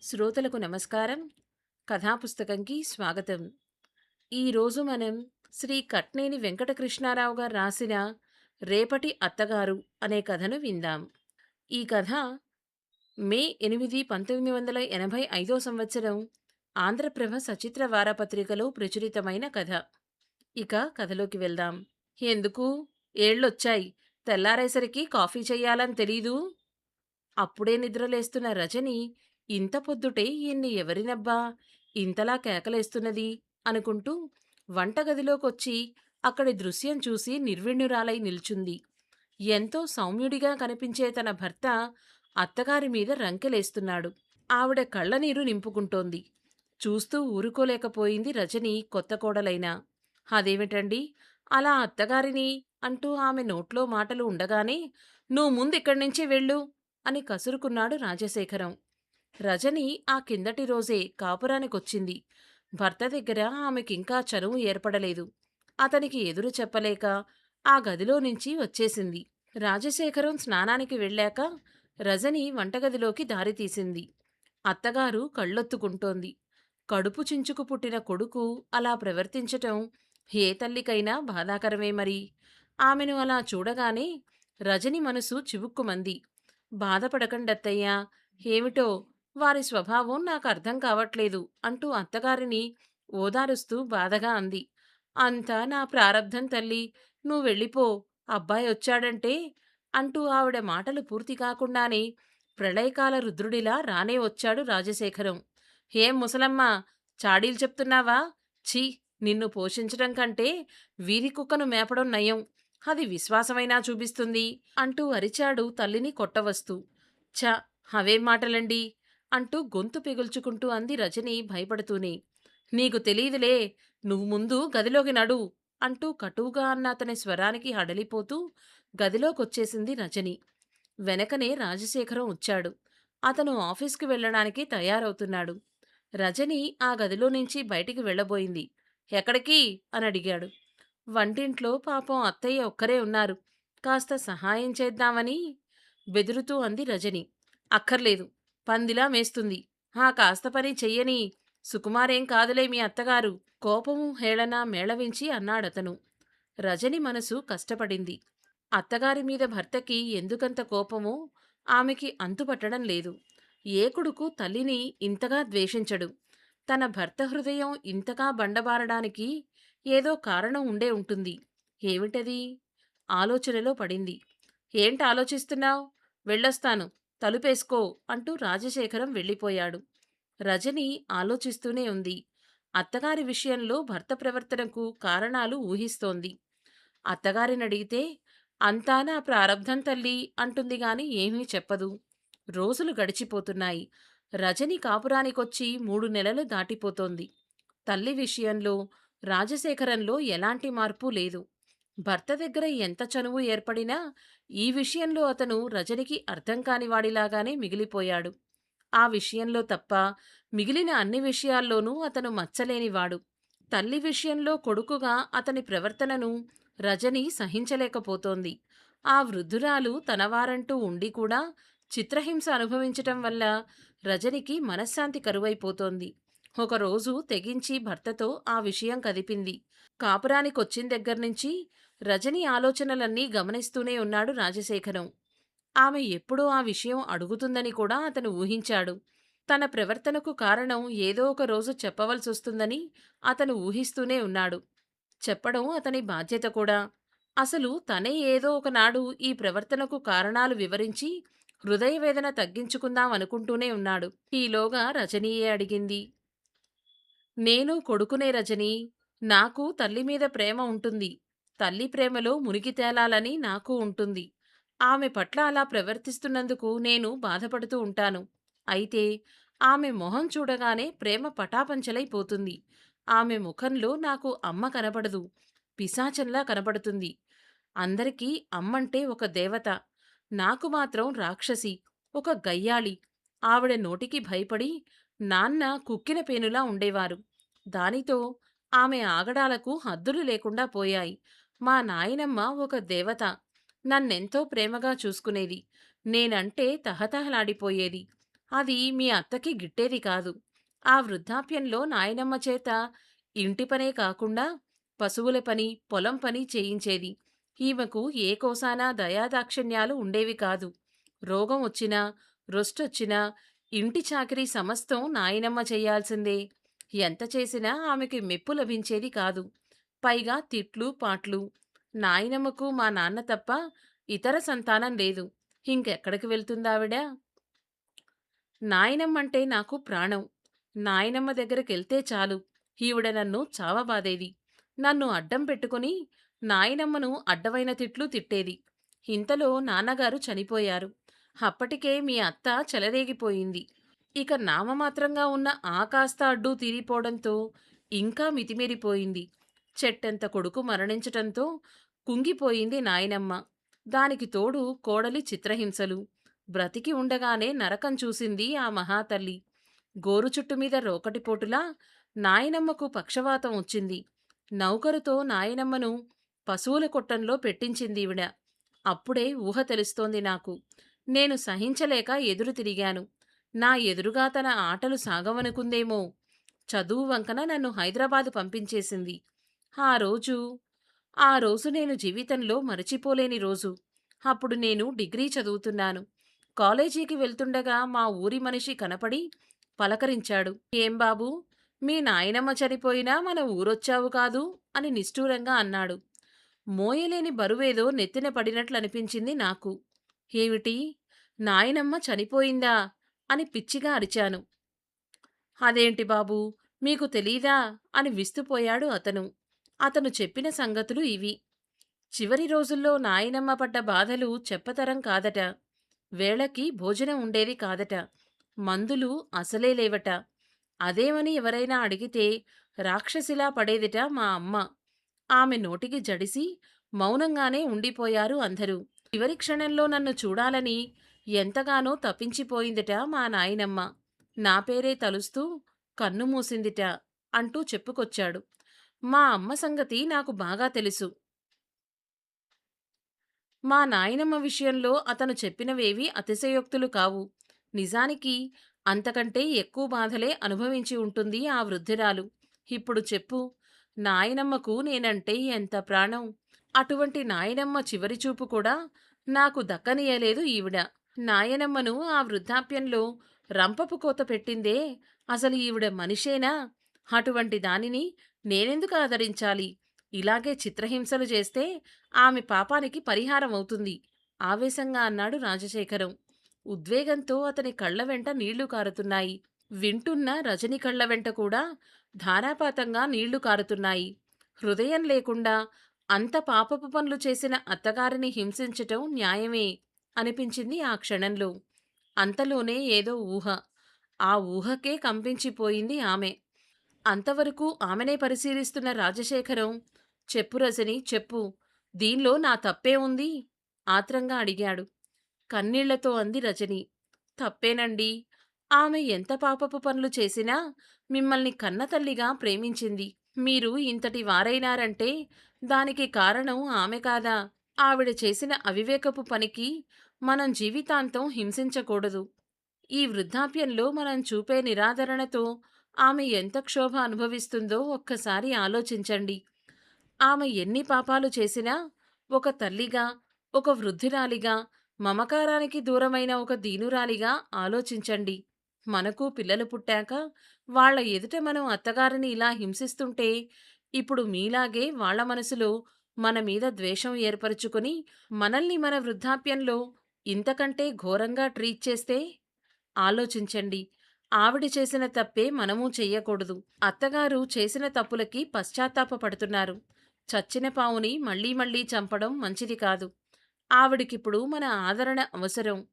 శ్రోతలకు నమస్కారం. కథాపుస్తకంకి స్వాగతం. ఈరోజు మనం శ్రీ కట్నేని వెంకటకృష్ణారావు గారు రాసిన 'రేపటి అత్తగారు' అనే కథను విందాం. ఈ కథ మే 8, 1985 సంవత్సరం ఆంధ్రప్రభ సచిత్ర వారపత్రికలో ప్రచురితమైన కథ. ఇక కథలోకి వెళ్దాం. ఎందుకు? ఏళ్ళొచ్చాయి. తెల్లారేసరికి కాఫీ చెయ్యాలని తెలీదూ? అప్పుడే నిద్రలేస్తున్న రజని ఇంత పొద్దుటే ఈయన్ని ఎవరినబ్బా ఇంతలా కేకలేస్తున్నది అనుకుంటూ వంటగదిలోకొచ్చి అక్కడి దృశ్యం చూసి నిర్విణ్ణురాలై నిల్చుంది. ఎంతో సౌమ్యుడిగా కనిపించే తన భర్త అత్తగారి మీద రంకెలేస్తున్నాడు. ఆవిడ కళ్ళనీరు నింపుకుంటోంది. చూస్తూ ఊరుకోలేకపోయింది రజని కొత్త కోడలైనా. అదేమిటండి అలా అత్తగారిని అంటూ ఆమె నోట్లో మాటలు ఉండగానే నువ్వు ముందిక్కడ్నించి వెళ్ళు అని కసురుకున్నాడు రాజశేఖరం. రజని ఆ కిందటి రోజే కాపురానికొచ్చింది. భర్త దగ్గర ఆమెకింకా చనువు ఏర్పడలేదు. అతనికి ఎదురు చెప్పలేక ఆ గదిలో నుంచి వచ్చేసింది. రాజశేఖరం స్నానానికి వెళ్ళాక రజని వంటగదిలోకి దారితీసింది. అత్తగారు కళ్ళొత్తుకుంటోంది. కడుపు చించుకు పుట్టిన కొడుకు అలా ప్రవర్తించటం ఏ తల్లికైనా బాధాకరమే మరి. ఆమెను అలా చూడగానే రజని మనసు చివుక్కుమంది. బాధపడకండత్తయ్యా, ఏమిటో వారి స్వభావం నాకర్థం కావట్లేదు అంటూ అత్తగారిని ఓదారుస్తూ బాధగా అంది. అంతా నా ప్రారబ్ధం తల్లీ, నువ్వెళ్ళిపో, అబ్బాయొచ్చాడంటే అంటూ ఆవిడ మాటలు పూర్తి కాకుండానే ప్రళయకాల రుద్రుడిలా రానే వచ్చాడు రాజశేఖరం. ఏం ముసలమ్మా, చాడీలు చెప్తున్నావా? ఛీ, నిన్ను పోషించటం కంటే వీధి కుక్కను మేపడం నయం. అది విశ్వాసమైనా చూపిస్తుంది అంటూ అరిచాడు తల్లిని కొట్టవస్తూ. ఛ, అవేం మాటలండి అంటూ గొంతు పిగుల్చుకుంటూ అంది రజని భయపడుతూనే. నీకు తెలీదులే, నువ్వు ముందు గదిలోకి నడు అంటూ కటువుగా అన్న అతని స్వరానికి హడలిపోతూ గదిలోకొచ్చేసింది రజని. వెనకనే రాజశేఖరం వచ్చాడు. అతను ఆఫీస్కి వెళ్ళడానికి తయారవుతున్నాడు. రజని ఆ గదిలో నుంచి బయటికి వెళ్ళబోయింది. ఎక్కడికి అని అడిగాడు. వంటింట్లో పాపం అత్తయ్య ఒక్కరే ఉన్నారు, కాస్త సహాయం చేద్దామని బెదురుతూ అంది రజని. అక్కర్లేదు, పందిలా మేస్తుంది. ఆ కాస్త పని చెయ్యని సుకుమారేం కాదులే మీ అత్తగారు కోపము హేళన మేళవించి అన్నాడతను. రజని మనసు కష్టపడింది. అత్తగారి మీద భర్తకి ఎందుకంత కోపమో ఆమెకి అంతుపట్టడం లేదు. ఏ కొడుకు తల్లిని ఇంతగా ద్వేషించడు? తన భర్త హృదయం ఇంతగా బండబారడానికి ఏదో కారణం ఉండే ఉంటుంది. ఏమిటది? ఆలోచనలో పడింది. ఏంటాలోచిస్తున్నావ్? వెళ్ళొస్తాను, తలుపేసుకో అంటూ రాజశేఖరం వెళ్ళిపోయాడు. రజని ఆలోచిస్తూనే ఉంది. అత్తగారి విషయంలో భర్త ప్రవర్తనకు కారణాలు ఊహిస్తోంది. అత్తగారినడిగితే అంతా నా ప్రారబ్ధం తల్లీ అంటుంది గాని ఏమీ చెప్పదు. రోజులు గడిచిపోతున్నాయి. రజని కాపురానికొచ్చి 3 నెలలు దాటిపోతోంది. తల్లి విషయంలో, రాజశేఖరంలో ఎలాంటి మార్పు లేదు. భర్త దగ్గర ఎంత చనువు ఏర్పడినా ఈ విషయంలో అతను రజనికి అర్థం కానివాడిలాగానే మిగిలిపోయాడు. ఆ విషయంలో తప్ప మిగిలిన అన్ని విషయాల్లోనూ అతను మచ్చలేనివాడు. తల్లి విషయంలో కొడుకుగా అతని ప్రవర్తనను రజని సహించలేకపోతోంది. ఆ వృద్ధురాలు తనవారంటూ ఉండి కూడా చిత్రహింస అనుభవించటం వల్ల రజనికి మనశ్శాంతి కరువైపోతోంది. ఒకరోజు తెగించి భర్తతో ఆ విషయం కదిపింది. కాపురానికొచ్చిందగ్గర్నుంచి రజని ఆలోచనలన్నీ గమనిస్తూనే ఉన్నాడు రాజశేఖరం. ఆమె ఎప్పుడో ఆ విషయం అడుగుతుందని కూడా అతను ఊహించాడు. తన ప్రవర్తనకు కారణం ఏదో ఒక రోజు చెప్పవలసొస్తుందని అతను ఊహిస్తూనే ఉన్నాడు. చెప్పడం అతని బాధ్యత కూడా. అసలు తనే ఏదో ఒకనాడు ఈ ప్రవర్తనకు కారణాలు వివరించి హృదయవేదన తగ్గించుకుందాం అనుకుంటూనే ఉన్నాడు. ఈలోగా రజనీయే అడిగింది. నేను కొడుకునే రజనీ. నాకు తల్లి మీద ప్రేమ ఉంటుంది. తల్లి ప్రేమలో మునిగి తేలాలని నాకు ఉంటుంది. ఆమె పట్ల అలా ప్రవర్తిస్తున్నందుకు నేను బాధపడుతూ ఉంటాను. అయితే ఆమె మొహం చూడగానే ప్రేమ పటాపంచలైపోతుంది. ఆమె ముఖంలో నాకు అమ్మ కనపడదు, పిశాచంలా కనపడుతుంది. అందరికీ అమ్మంటే ఒక దేవత. నాకు మాత్రం రాక్షసి, ఒక గయ్యాళి. ఆవిడ నోటికి భయపడి నాన్న కుక్కిన పేనులా ఉండేవారు. దానితో ఆమె ఆగడాలకు హద్దులు లేకుండా పోయాయి. మా నాయనమ్మ ఒక దేవత. నన్నెంతో ప్రేమగా చూసుకునేది. నేనంటే తహతహలాడిపోయేది. అది మీ అత్తకి గిట్టేది కాదు. ఆ వృద్ధాప్యంలో నాయనమ్మ చేత ఇంటి పనే కాకుండా పశువుల పని, పొలం పని చేయించేది. ఈమెకు ఏ కోసానా దయాదాక్షిణ్యాలు ఉండేవి కాదు. రోగం వచ్చినా, రొస్టొచ్చినా ఇంటి చాకిరీ సమస్తం నాయనమ్మ చెయ్యాల్సిందే. ఎంత చేసినా ఆమెకి మెప్పు లభించేది కాదు. పైగా తిట్లు, పాట్లు. నాయనమ్మకు మా నాన్న తప్ప ఇతర సంతానం లేదు. ఇంకెక్కడికి వెళ్తుందావిడ? నాయనమ్మంటే నాకు ప్రాణం. నాయనమ్మ దగ్గరికెళ్తే చాలు. ఈవిడ నన్ను చావబాదేది. నన్ను అడ్డం పెట్టుకుని నాయనమ్మను అడ్డమైన తిట్లు తిట్టేది. ఇంతలో నాన్నగారు చనిపోయారు. అప్పటికే మీ అత్త చెలరేగిపోయింది. ఇక నామమాత్రంగా ఉన్న ఆ కాస్త అడ్డు తీరిపోవడంతో ఇంకా మితిమీరిపోయింది. చెట్టెంత కొడుకు మరణించటంతో కుంగిపోయింది నాయనమ్మ. దానికి తోడు కోడలి చిత్రహింసలు. బ్రతికి ఉండగానే నరకం చూసింది ఆ మహాతల్లి. గోరు చుట్టు మీద రోకటిపోటులా నాయనమ్మకు పక్షవాతం వచ్చింది. నౌకరుతో నాయనమ్మను పశువుల కొట్టంలో పెట్టించిందీవిడ. అప్పుడే ఊహ తెలుస్తోంది నాకు. నేను సహించలేక ఎదురు తిరిగాను. నా ఎదురుగా తన ఆటలు సాగవనుకుందేమో. చదువు వంకన నన్ను హైదరాబాదు పంపించేసింది. ఆ రోజు ఆ రోజు నేను జీవితంలో మరచిపోలేని రోజు. అప్పుడు నేను డిగ్రీ చదువుతున్నాను. కాలేజీకి వెళ్తుండగా మా ఊరి మనిషి కనపడి పలకరించాడు. "ఏం బాబూ, మీ నాయనమ్మ చనిపోయినా మన ఊరొచ్చావు కాదు" అని నిష్ఠూరంగా అన్నాడు. మోయలేని బరువేదో నెత్తిన పడినట్లనిపించింది నాకు. "ఏమిటి? నాయనమ్మ చనిపోయిందా?" అని పిచ్చిగా అరిచాను. "అదేంటి బాబూ, మీకు తెలీదా?" అని విస్తుపోయాడు అతను. అతను చెప్పిన సంగతులు ఇవి. చివరి రోజుల్లో నాయనమ్మ పడ్డ బాధలు చెప్పతరం కాదట. వేళకి భోజనం ఉండేది కాదట. మందులు అసలే లేవట. అదేమని ఎవరైనా అడిగితే రాక్షసిలా పడేదిట మా అమ్మ. ఆమె నోటికి జడిసి మౌనంగానే ఉండిపోయారు అందరూ. చివరి క్షణంలో నన్ను చూడాలని ఎంతగానో తపించిపోయిందిట మా నాయనమ్మ. నా పేరే తలుస్తూ కన్ను మూసిందిట అంటూ చెప్పుకొచ్చాడు. మా అమ్మ సంగతి నాకు బాగా తెలుసు. మా నాయనమ్మ విషయంలో అతను చెప్పినవేవీ అతిశయోక్తులు కావు. నిజానికి అంతకంటే ఎక్కువ బాధలే అనుభవించి ఉంటుంది ఆ వృద్ధురాలు. ఇప్పుడు చెప్పు, నాయనమ్మకు నేనంటే ఎంత ప్రాణం. అటువంటి నాయనమ్మ చివరి చూపు కూడా నాకు దక్కనీయలేదు ఈవిడ. నాయనమ్మను ఆ వృద్ధాప్యంలో రంపపు కోత పెట్టిందే, అసలు ఈవిడ మనిషేనా? అటువంటి దానిని నేనెందుకు ఆదరించాలి? ఇలాగే చిత్రహింసలు చేస్తే ఆమె పాపానికి పరిహారం అవుతుంది ఆవేశంగా అన్నాడు రాజశేఖరం. ఉద్వేగంతో అతని కళ్ళ వెంట నీళ్లు కారుతున్నాయి. వింటున్న రజని కళ్ళ వెంట కూడా ధారాపాతంగా నీళ్లు కారుతున్నాయి. హృదయం లేకుండా అంత పాపపు పనులు చేసిన అత్తగారిని హింసించటం న్యాయమే అనిపించింది ఆ క్షణంలో. అంతలోనే ఏదో ఊహ. ఆ ఊహకే కంపించిపోయింది ఆమె. అంతవరకు ఆమెనే పరిశీలిస్తున్న రాజశేఖరం, "చెప్పు రజని, చెప్పు. దీనిలో నా తప్పే ఉంది?" ఆత్రంగా అడిగాడు. కన్నీళ్లతో అంది రజని. "తప్పేనండి. ఆమె ఎంత పాపపు పనులు చేసినా మిమ్మల్ని కన్నతల్లిగా ప్రేమించింది. మీరు ఇంతటి వారైనారంటే దానికి కారణం ఆమె కాదా? ఆవిడ చేసిన అవివేకపు పనికి మనం జీవితాంతం హింసించకూడదు. ఈ వృద్ధాప్యంలో మనం చూపే నిరాదరణతో ఆమె ఎంత క్షోభ అనుభవిస్తుందో ఒక్కసారి ఆలోచించండి. ఆమె ఎన్ని పాపాలు చేసినా ఒక తల్లిగా, ఒక వృద్ధురాలిగా, మమకారానికి దూరమైన ఒక దీనురాలిగా ఆలోచించండి. మనకు పిల్లలు పుట్టాక వాళ్ళ ఎదుట మనం అత్తగారిని ఇలా హింసిస్తుంటే, ఇప్పుడు మీలాగే వాళ్ళ మనసులో మన మీద ద్వేషం ఏర్పరచుకొని, మనల్ని మన వృద్ధాప్యంలో ఇంతకంటే ఘోరంగా ట్రీట్ చేస్తే ఆలోచించండి. ఆవిడ చేసిన తప్పే మనమూ చెయ్యకూడదు. అత్తగారు చేసిన తప్పులకి పశ్చాత్తాపపడుతున్నారు. చచ్చిన పావుని మళ్ళీ మళ్ళీ చంపడం మంచిది కాదు. ఆవిడకిప్పుడు మన ఆదరణ అవసరం.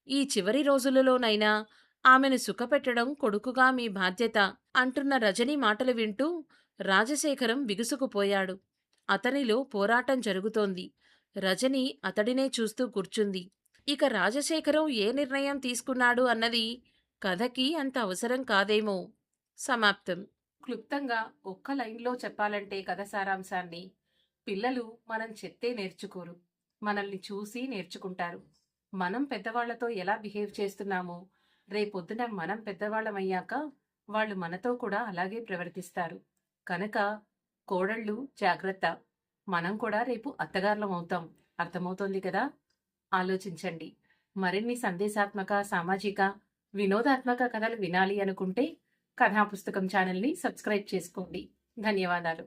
ఈ చివరి రోజులలోనైనా ఆమెను సుఖపెట్టడం కొడుకుగా మీ బాధ్యత అంటున్న రజని మాటలు వింటూ రాజశేఖరం బిగుసుకుపోయాడు. అతనిలో పోరాటం జరుగుతోంది. రజని అతడినే చూస్తూ కూర్చుంది. ఇక రాజశేఖరం ఏ నిర్ణయం తీసుకున్నాడు అన్నది కథకి అంత అవసరం కాదేమో. సమాప్తం. క్లుప్తంగా ఒక్క లైన్లో చెప్పాలంటే కథ సారాంశాన్ని, పిల్లలు మనం చెప్తే నేర్చుకోరు. మనల్ని చూసి నేర్చుకుంటారు. మనం పెద్దవాళ్లతో ఎలా బిహేవ్ చేస్తున్నామో, రేపొద్దున మనం పెద్దవాళ్ళమయ్యాక వాళ్ళు మనతో కూడా అలాగే ప్రవర్తిస్తారు. కనుక కోడళ్ళు జాగ్రత్త. మనం కూడా రేపు అత్తగారులం అవుతాం. అర్థమవుతోంది కదా! ఆలోచించండి. మరిన్ని సందేశాత్మక, సామాజిక, వినోదాత్మక కథలు వినాలి అనుకుంటే కథాపుస్తకం ఛానల్‌ని సబ్స్క్రైబ్ చేసుకోండి. ధన్యవాదాలు.